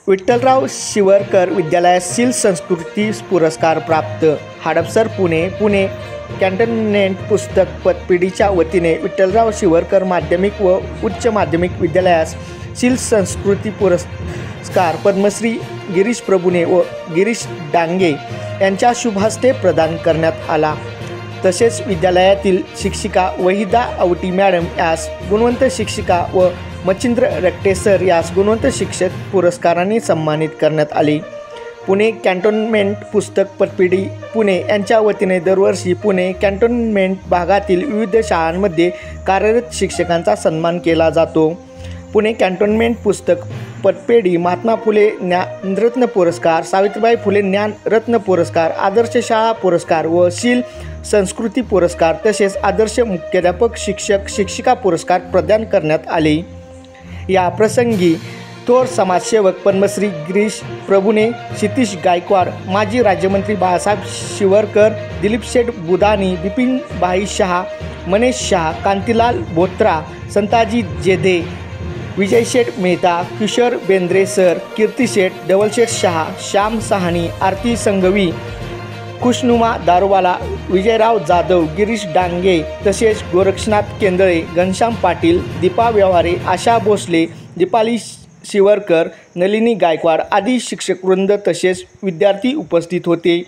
विठ्ठलराव शिवरकर विद्यालयास संस्कृती पुरस्कार प्राप्त। हडपसर पुणे कॅन्टोन्मेंट पुस्तक पतपेढीच्या वतीने विठ्ठलराव शिवरकर माध्यमिक व उच्च माध्यमिक विद्यालयास संस्कृती पुरस्कार पद्मश्री गिरीश प्रभुने व गिरीश डांगे यांच्या शुभ हस्ते प्रदान करण्यात आला। तसेच विद्यालयातील शिक्षिका वहिदा आवटी मॅडम यास गुणवंत शिक्षिका व मच्छिंद्र रट्टे सर यास गुणवंत शिक्षक पुरस्काराने सन्मानित करण्यात आले। पुणे कॅन्टोन्मेंट पुस्तक पतपेढी पुणे यांच्या वतीने दरवर्षी पुणे कॅन्टोन्मेंट भागातील विविध शाळांमध्ये कार्यरत शिक्षकांचा सन्मान केला जातो। पुणे कॅन्टोन्मेंट पुस्तक पतपेढी महात्मा फुले ज्ञानरत्न पुरस्कार, सावित्रीबाई फुले ज्ञानरत्न पुरस्कार, आदर्श शाळा पुरस्कार व संस्कृती पुरस्कार तसेच आदर्श मुख्याध्यापक शिक्षक शिक्षिका पुरस्कार प्रदान करण्यात आले। या प्रसंगी थोर समाजसेवक पद्मश्री गिरीश प्रभुने, क्षितिज गायकवाड, माजी राज्यमंत्री बाळासाहेब शिवरकर, दिलीप शेठ बुधानी, बिपिन भाई शहा, मनेश शहा, कांतीलाल बोत्रा, संताजी जेधे, विजय शेठ मेहता, किशोर बेंद्रे सर, कीर्ती शेठ, धवलशेठ शहा, श्याम साहनी, आरती संघवी, खुशनुमा दारोवाला, विजयराव जाधव, गिरीश डांगे तसेच गोरक्षनाथ केंद्रे, घनश्याम पाटील, दीपा व्यवहारे, आशा भोसले, दीपाली शिवरकर, नलिनी गायकवाड आदी शिक्षकवृंद तसेच विद्यार्थी उपस्थित होते।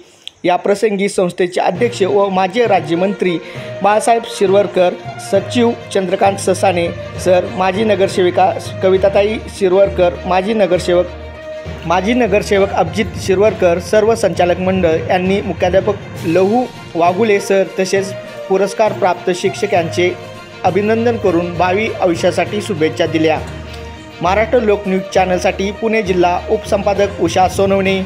या प्रसंगी संस्थेचे अध्यक्ष व माजी राज्यमंत्री बाळासाहेब शिरवरकर, सचिव चंद्रकांत ससाने सर, माजी नगरसेविका कविताताई शिरवरकर, माजी नगरसेवक अभिजित शिरवरकर, सर्व संचालक मंडळ यांनी मुख्याध्यापक लहू वाघुले सर तसेच पुरस्कार प्राप्त शिक्षकांचे अभिनंदन करून भावी आयुष्यासाठी शुभेच्छा दिल्या। महाराष्ट्र लोक न्यूज चॅनलसाठी पुणे जिल्हा उपसंपादक उषा सोनवणे।